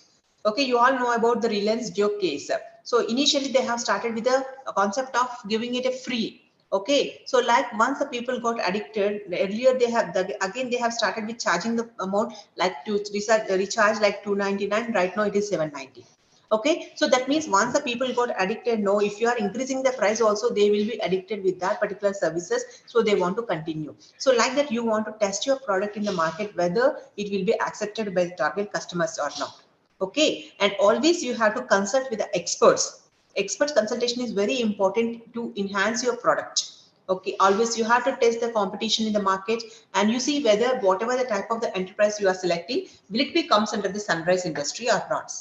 Okay, you all know about the Reliance Jio case. So initially they have started with a concept of giving it a free. Okay, so like once the people got addicted, earlier again they have started with charging the amount like to recharge like 299. Right now it is 790. Okay, so that means once the people got addicted, no, if you are increasing the price also, they will be addicted with that particular services, so they want to continue. So like that, you want to test your product in the market whether it will be accepted by the target customers or not. Okay, and always you have to consult with the experts. Expert consultation is very important to enhance your product. Okay, always you have to test the competition in the market, and you see whether whatever the type of the enterprise you are selecting, will it be comes under the sunrise industry or not.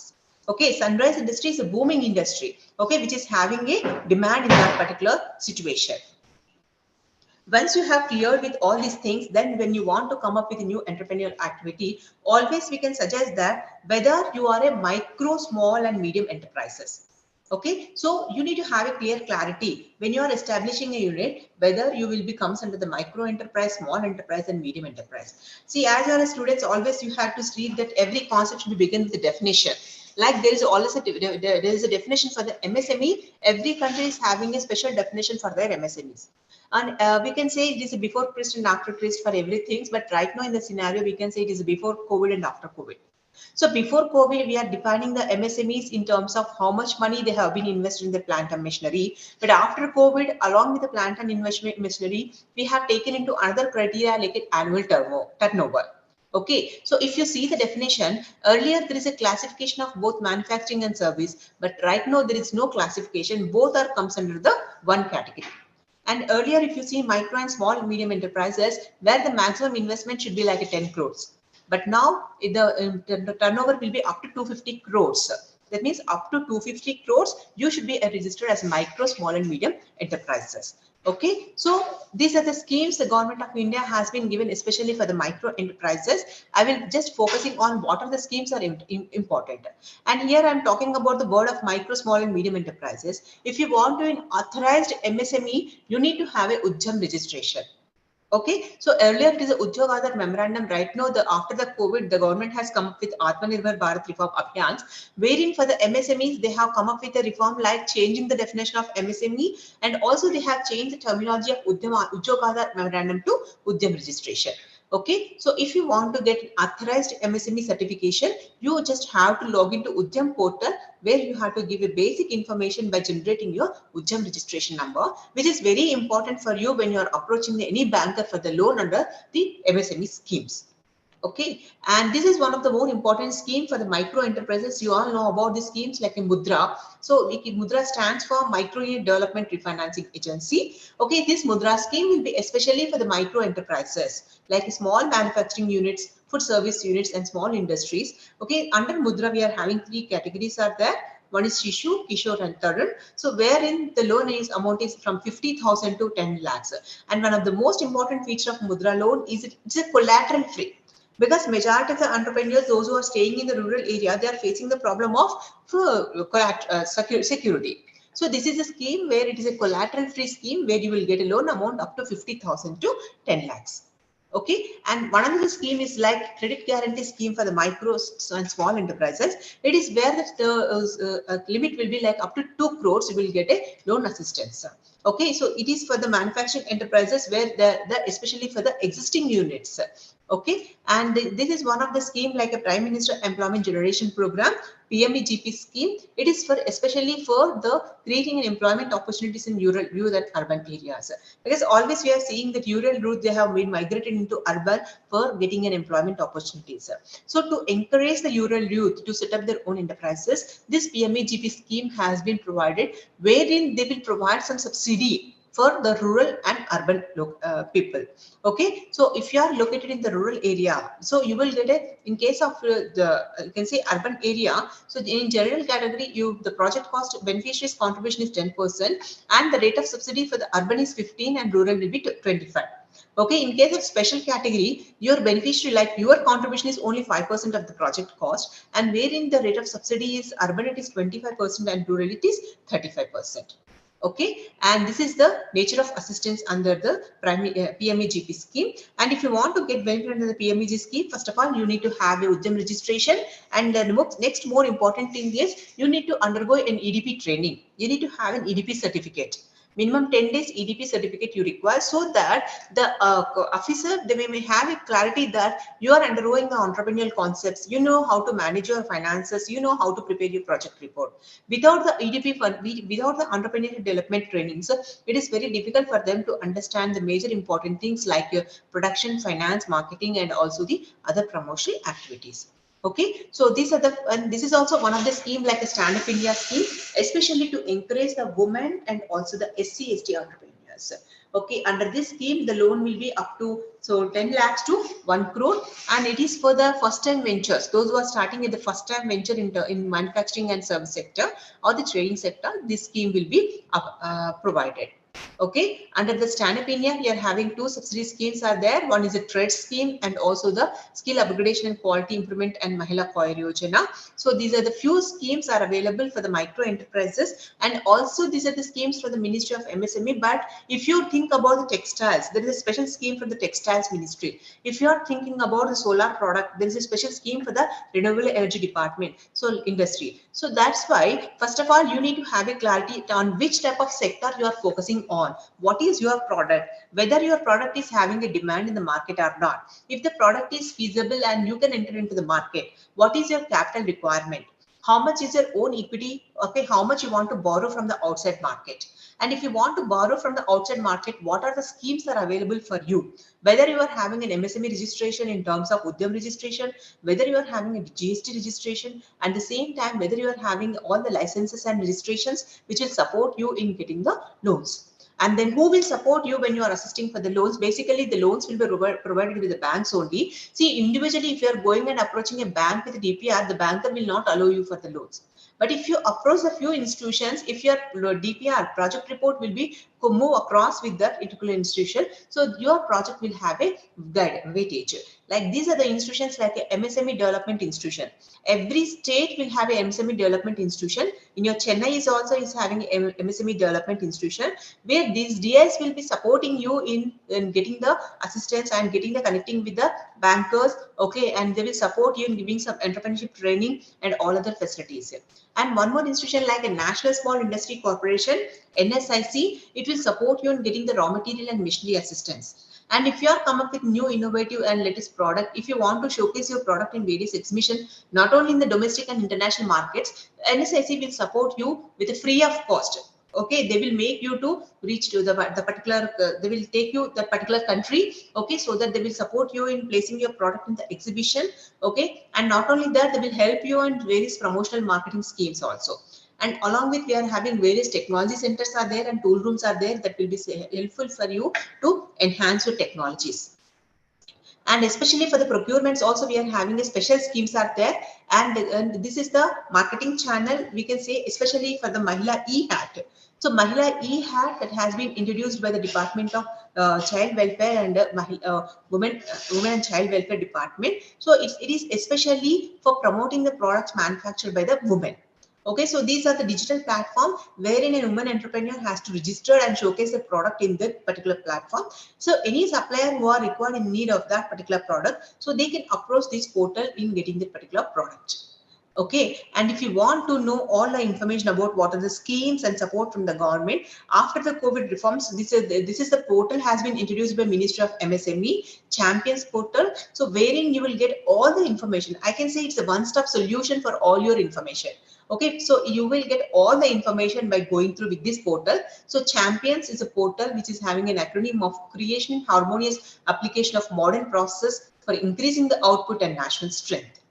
Okay, sunrise industry is a booming industry, okay, which is having a demand in that particular situation. Once you have cleared with all these things, then when you want to come up with a new entrepreneurial activity, always we can suggest that whether you are a micro, small and medium enterprises. Okay, so you need to have a clear clarity when you are establishing a unit, whether you will be comes under the micro enterprise, small enterprise, and medium enterprise. See, as you are students, always you have to read that every concept should be begin with the definition. Like there is always there is a definition for the MSME. Every country is having a special definition for their MSMEs. And we can say it is a before Christ and after Christ for everything. But right now in the scenario, we can say it is before COVID and after COVID. So before COVID, we are defining the MSMEs in terms of how much money they have been invested in the plant and machinery. But after COVID, along with the plant and investment machinery, we have taken into another criteria like an annual turnover. Okay, so if you see the definition, earlier there is a classification of both manufacturing and service, but right now there is no classification. Both are comes under the one category. And earlier, if you see micro and small and medium enterprises, where the maximum investment should be like a 10 crores. But now the turnover will be up to 250 crores. That means up to 250 crores, you should be registered as micro, small and medium enterprises. Okay, so these are the schemes the government of India has been given, especially for the micro enterprises. I will just focusing on what are the schemes are important. And here I'm talking about the word of micro, small and medium enterprises. If you want to an authorized MSME, you need to have a Ujjam registration. Okay, so earlier it is a Udyog Aadhar memorandum. Right now, after the COVID, the government has come up with Atmanirbhar Bharat Reform Abhiyans, wherein for the MSMEs, they have come up with a reform like changing the definition of MSME, and also they have changed the terminology of Udyog Aadhar memorandum to Udyam registration. Okay, so if you want to get authorized MSME certification, you just have to log into Udyam portal, where you have to give a basic information by generating your Udyam registration number, which is very important for you when you are approaching any banker for the loan under the MSME schemes. Okay, and this is one of the more important scheme for the micro enterprises. You all know about the schemes like a Mudra. So Mudra stands for Micro Development Refinancing Agency. Okay, this Mudra scheme will be especially for the micro enterprises like small manufacturing units, food service units, and small industries. Okay, under Mudra we are having three categories are there. One is Shishu, Kishore, and Tarun. So wherein the loan amount is from 50,000 to 10 lakhs. And one of the most important feature of Mudra loan is it's a collateral free. Because majority of the entrepreneurs, those who are staying in the rural area, they are facing the problem of security. So this is a scheme where it is a collateral free scheme where you will get a loan amount up to 50,000 to 10 lakhs. Okay, and one of the scheme is like credit guarantee scheme for the micro and small enterprises. It is where the limit will be like up to 2 crores, you will get a loan assistance. Okay, so it is for the manufacturing enterprises where the especially for the existing units. Okay, and this is one of the scheme like a Prime Minister Employment Generation Program, PMEGP scheme. It is for especially for the creating an employment opportunities in rural and urban areas. Because always we are seeing that rural youth, they have been migrated into urban for getting an employment opportunities. So to encourage the rural youth to set up their own enterprises, this PMEGP scheme has been provided, wherein they will provide some subsidy for the rural and urban people. Okay, so if you are located in the rural area, so you will get a, in case of the you can say urban area, so in general category, the project cost beneficiaries contribution is 10% and the rate of subsidy for the urban is 15 and rural will be 25. Okay, in case of special category, your beneficiary, like your contribution is only 5% of the project cost, and wherein the rate of subsidy is urban it is 25% and rural it is 35%. Okay, and this is the nature of assistance under the PMEGP scheme. And if you want to get benefit under the PMEG scheme, first of all, you need to have a Udyam registration. And the next more important thing is you need to undergo an EDP training. You need to have an EDP certificate. Minimum 10 days EDP certificate you require, so that the officer, they may have a clarity that you are undergoing the entrepreneurial concepts, you know how to manage your finances, you know how to prepare your project report. Without the EDP fund, without the entrepreneurial development trainings, it is very difficult for them to understand the major important things like your production, finance, marketing, and also the other promotional activities. Okay, so these are the, and this is also one of the scheme like a Stand Up India scheme, especially to encourage the women and also the SC, ST entrepreneurs. Okay, under this scheme, the loan will be up to 10 lakhs to 1 crore, and it is for the first time ventures. Those who are starting at the first time venture in manufacturing and service sector or the trading sector, this scheme will be provided. Okay, under the Stand Up India, we are having two subsidy schemes are there. One is a trade scheme and also the skill upgradation and quality improvement and Mahila Koir Yojana. So these are the few schemes are available for the micro enterprises, and also these are the schemes for the Ministry of MSME. But if you think about the textiles, there is a special scheme for the textiles ministry. If you are thinking about the solar product, there is a special scheme for the renewable energy department, so industry. So that's why, first of all, you need to have a clarity on which type of sector you are focusing on. What is your product, whether your product is having a demand in the market or not. If the product is feasible and you can enter into the market, what is your capital requirement, how much is your own equity, okay, how much you want to borrow from the outside market. And if you want to borrow from the outside market, what are the schemes that are available for you, whether you are having an MSME registration in terms of Udyam registration, whether you are having a GST registration, and the same time whether you are having all the licenses and registrations which will support you in getting the loans. And then who will support you when you are assisting for the loans? Basically, the loans will be provided with the banks only. See, individually, if you are going and approaching a bank with DPR, the banker will not allow you for the loans. But if you approach a few institutions, if your DPR project report will be move across with that particular institution, so your project will have a weightage. Like these are the institutions like a MSME development institution. Every state will have a MSME development institution. In your Chennai is also is having a MSME development institution, where these DIs will be supporting you in getting the assistance and getting the connecting with the bankers, okay, and they will support you in giving some entrepreneurship training and all other facilities. And one more institution like a National Small Industry Corporation, NSIC, it will support you in getting the raw material and machinery assistance. And if you are come up with new innovative and latest product, if you want to showcase your product in various exhibitions, not only in the domestic and international markets, NSIC will support you with a free of cost. Okay, they will make you to reach to the particular, they will take you that particular country, okay, so that they will support you in placing your product in the exhibition, okay, and not only that, they will help you in various promotional marketing schemes also. And along with, we are having various technology centers are there and tool rooms are there that will be helpful for you to enhance your technologies. And especially for the procurements also, we are having a special schemes are there, and this is the marketing channel, we can say, especially for the Mahila E-Hat. So Mahila E-Hat that has been introduced by the Department of Child Welfare and Women and Child Welfare Department. So it is especially for promoting the products manufactured by the women. Okay, so these are the digital platform wherein a woman entrepreneur has to register and showcase the product in that particular platform. So any supplier who are required in need of that particular product, so they can approach this portal in getting the particular product. Okay, and if you want to know all the information about what are the schemes and support from the government after the COVID reforms, this is the portal has been introduced by Ministry of MSME Champions portal. So wherein you will get all the information. I can say it's a one-stop solution for all your information. Okay, so you will get all the information by going through with this portal. So Champions is a portal which is having an acronym of Creation Harmonious Application of Modern Process for Increasing the Output and National Strength.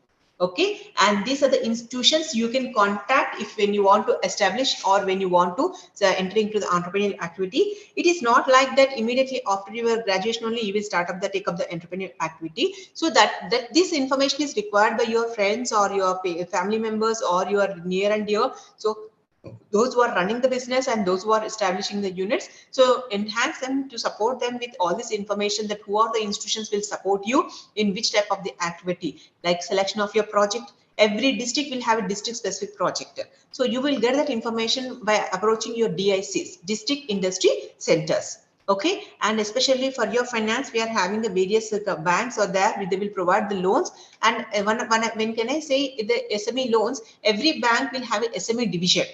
Okay, and these are the institutions you can contact if when you want to establish or when you want to enter into the entrepreneurial activity. It is not like that immediately after your graduation only you will start up the take up the entrepreneurial activity. So that this information is required by your friends or your family members or your near and dear. So those who are running the business and those who are establishing the units, so enhance them to support them with all this information that who are the institutions will support you in which type of the activity, like selection of your project. Every district will have a district specific project, so you will get that information by approaching your DICs, district industry centers. Okay, and especially for your finance, we are having the various banks are there, they will provide the loans. And when can I say the SME loans, every bank will have a SME division.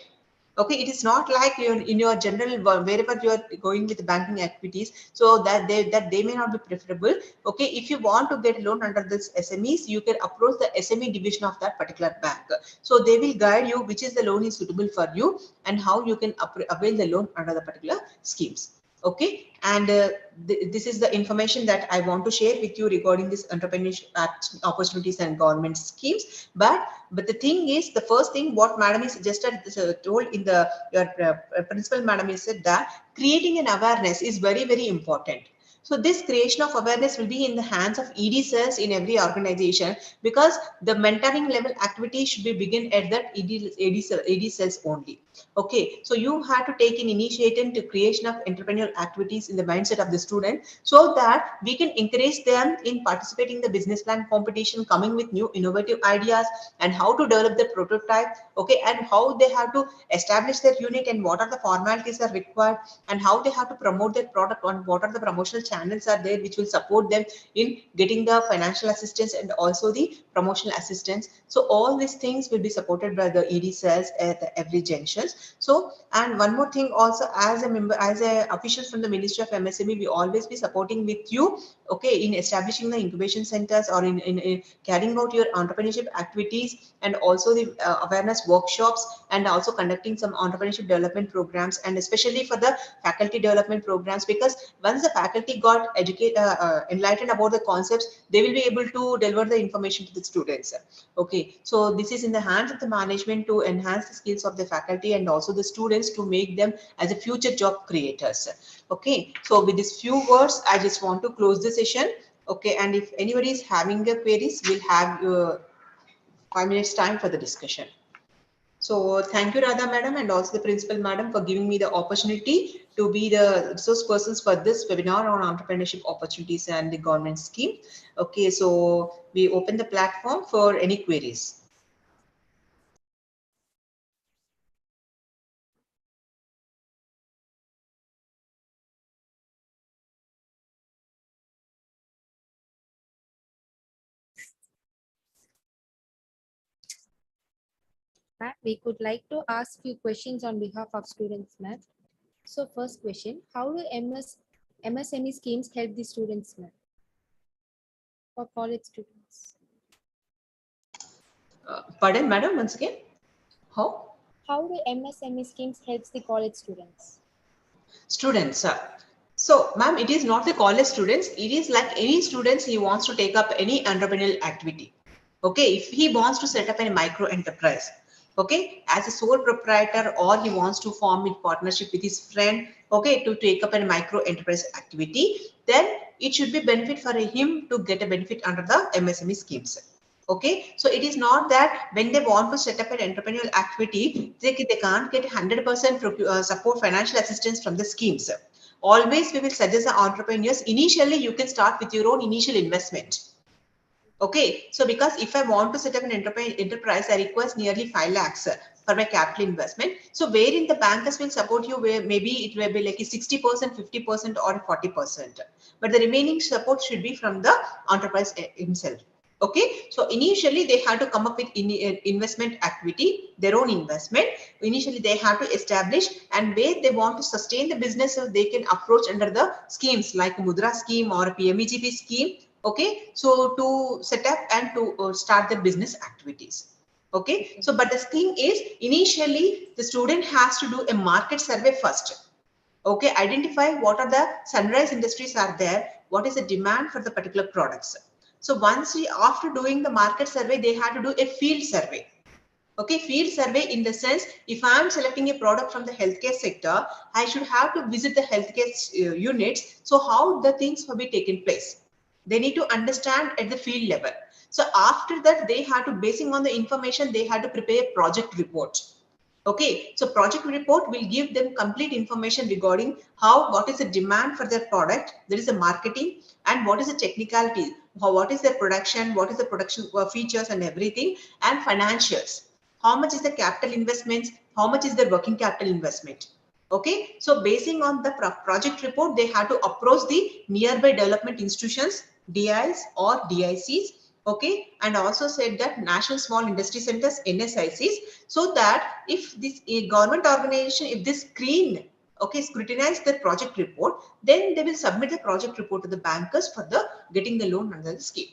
Okay, it is not like in your general wherever you are going with banking activities, so that they may not be preferable. Okay, if you want to get loan under this SMEs, you can approach the SME division of that particular bank. So they will guide you which is the loan is suitable for you and how you can avail the loan under the particular schemes. Okay, and this is the information that I want to share with you regarding this entrepreneurship opportunities and government schemes. But the thing is, the first thing what madam is suggested, told in your principal madam is said that creating an awareness is very, very important. So this creation of awareness will be in the hands of ED cells in every organization, because the mentoring level activity should be begin at that ED cells only. Okay, so you have to take an initiative to creation of entrepreneurial activities in the mindset of the student, so that we can encourage them in participating in the business plan competition, coming with new innovative ideas and how to develop the prototype. Okay, and how they have to establish their unit and what are the formalities are required, and how they have to promote their product, and what are the promotional channels are there which will support them in getting the financial assistance and also the promotional assistance. So all these things will be supported by the ED cells at every junctions. So, and one more thing also, as a member, as a official from the Ministry of MSME, we always be supporting with you, okay, in establishing the incubation centers, or in carrying out your entrepreneurship activities, and also the awareness workshops, and also conducting some entrepreneurship development programs, and especially for the faculty development programs, because once the faculty got enlightened about the concepts, they will be able to deliver the information to the students. Okay, so this is in the hands of the management to enhance the skills of the faculty and also the students to make them as a future job creators. Okay, so with these few words, I just want to close the session. Okay, and if anybody is having a queries, we'll have 5 minutes time for the discussion. So thank you, Radha madam, and also the principal madam, for giving me the opportunity to be the resource persons for this webinar on entrepreneurship opportunities and the government scheme. Okay, so we open the platform for any queries. Ma'am, we could like to ask few questions on behalf of students, ma'am. So first question, how do MSME schemes help the students, ma'am, for college students? Pardon, madam, once again. How? How do MSME schemes help the college students? Students. So, ma'am, it is not the college students. It is like any students, he wants to take up any entrepreneurial activity. Okay, if he wants to set up a micro enterprise, okay, as a sole proprietor, or he wants to form a partnership with his friend, okay, to take up a micro enterprise activity, then it should be benefit for him to get a benefit under the MSME schemes. Okay, so it is not that when they want to set up an entrepreneurial activity, they can't get 100% support financial assistance from the schemes. Always we will suggest the entrepreneurs, initially you can start with your own initial investment. Okay, so because if I want to set up an enterprise, I request nearly 5 lakhs for my capital investment. So wherein the bankers will support you, where maybe it will be like a 60%, 50% or 40%. But the remaining support should be from the enterprise himself. Okay, so initially they have to come up with investment activity, their own investment. Initially they have to establish, and where they want to sustain the business, so they can approach under the schemes like Mudra scheme or PMEGP scheme. Okay, so to set up and to start the business activities. Okay, so but the thing is, initially the student has to do a market survey first. Okay, identify what are the sunrise industries are there, what is the demand for the particular products. So once after doing the market survey, they have to do a field survey. Okay, field survey in the sense, if I am selecting a product from the healthcare sector, I should have to visit the healthcare units. So how the things will be taken place, they need to understand at the field level. So after that, they have to, basing on the information, they have to prepare a project report. Okay, so project report will give them complete information regarding what is the demand for their product, there is a marketing, and what is the technicality, what is their production, what is the production features and everything, and financials. How much is the capital investments, how much is their working capital investment. Okay, so basing on the project report, they have to approach the nearby development institutions, DIs or DICs. Okay, and also said that National Small Industry Centers, NSICs, so that if this government organization, if this scrutinize the project report, then they will submit the project report to the bankers for the getting the loan under the scheme.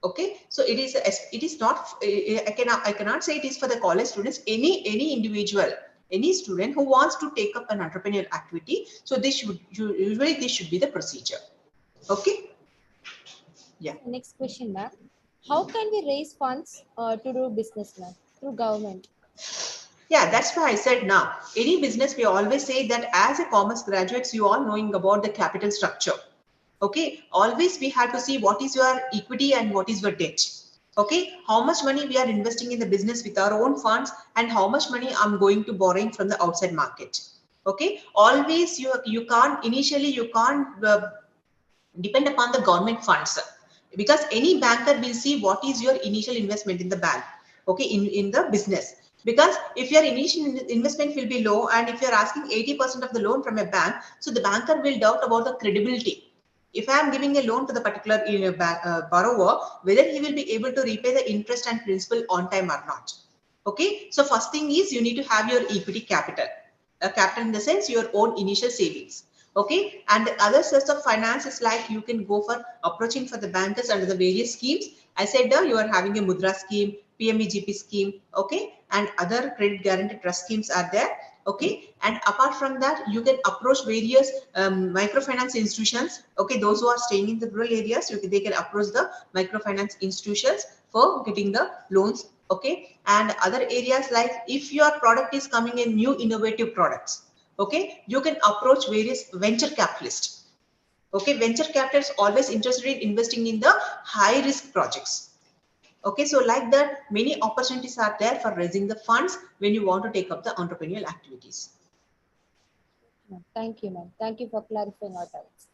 Okay, so it is not, I cannot say it is for the college students, any individual, any student who wants to take up an entrepreneurial activity. So this should usually this should be the procedure. Okay. Yeah. Next question, ma'am. How can we raise funds to do business, ma'am, through government? Yeah, that's why I said now, any business, we always say that as a commerce graduates, you all knowing about the capital structure. Okay, always we have to see what is your equity and what is your debt. Okay, how much money we are investing in the business with our own funds and how much money I'm going to borrowing from the outside market. Okay, always you can't initially you can't depend upon the government funds, because any banker will see what is your initial investment in the bank, okay, in the business. Because if your initial investment will be low and if you're asking 80% of the loan from a bank, so the banker will doubt about the credibility. If I am giving a loan to the particular borrower, whether he will be able to repay the interest and principal on time or not. Okay, so first thing is you need to have your equity capital. Capital in the sense your own initial savings. Okay, and the other source of finance is like you can go for approaching for the bankers under the various schemes. I said you are having a Mudra scheme, PMEGP scheme, okay, and other credit guarantee trust schemes are there. Okay, and apart from that you can approach various microfinance institutions. Okay, those who are staying in the rural areas, they can approach the microfinance institutions for getting the loans. Okay, and other areas like if your product is coming in new innovative products, okay, you can approach various venture capitalists. Okay, venture capitalists always interested in investing in the high risk projects. Okay, so like that, many opportunities are there for raising the funds when you want to take up the entrepreneurial activities. Thank you, ma'am. Thank you for clarifying our doubts.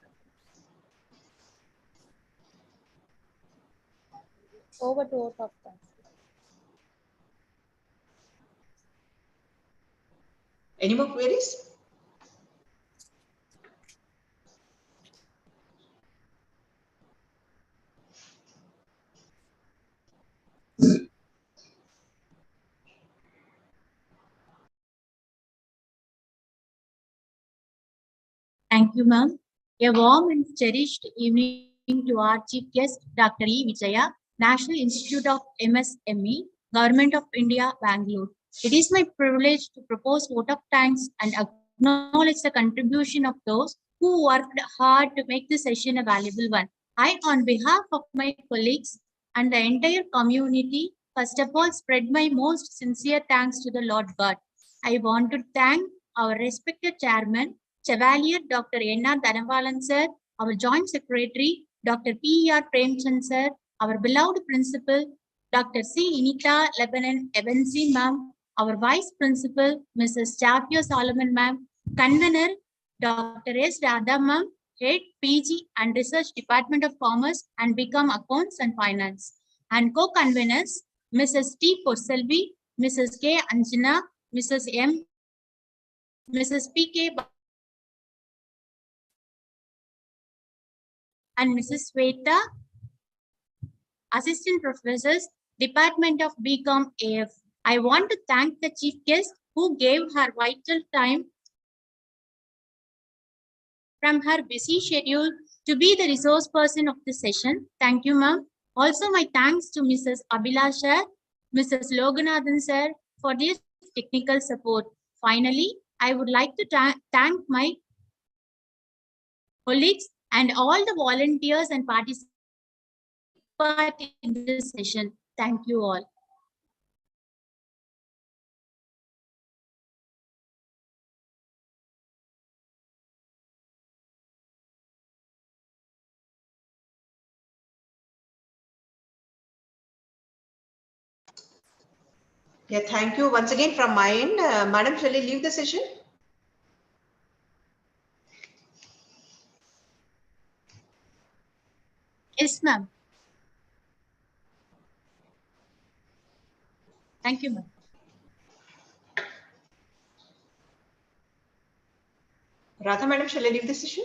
Over to out of time. Any more queries? Thank you, ma'am. A warm and cherished evening to our Chief Guest, Dr. E. Vijaya, National Institute of MSME, Government of India, Bangalore. It is my privilege to propose vote of thanks and acknowledge the contribution of those who worked hard to make this session a valuable one. I, on behalf of my colleagues and the entire community, first of all, spread my most sincere thanks to the Lord God. I want to thank our respected chairman, Chevalier Dr. N.R. Dhanavalan sir, our Joint Secretary, Dr. P.E.R. Premchand sir, our beloved Principal, Dr. C. Inita Lebanon Ebensi ma'am, our Vice Principal, Mrs. Chapio Solomon ma'am, Convener, Dr. S. Radha ma'am, Head PG and Research Department of Commerce and Become Accounts and Finance, and co-conveners, Mrs. T. Porselvi, Mrs. K. Anjana, Mrs. M. Mrs. P.K. and Mrs. Sweta, Assistant Professors, Department of BCom AF. I want to thank the Chief Guest who gave her vital time from her busy schedule to be the resource person of the session. Thank you, ma'am. Also, my thanks to Mrs. Abhilasha, Mrs. Loganathan sir for their technical support. Finally, I would like to thank my colleagues and all the volunteers and participants in this session. Thank you all. Yeah, thank you once again from my end. Madam, shall I leave the session? Yes, ma'am. Thank you, ma'am. Radha, madam, shall I leave the session?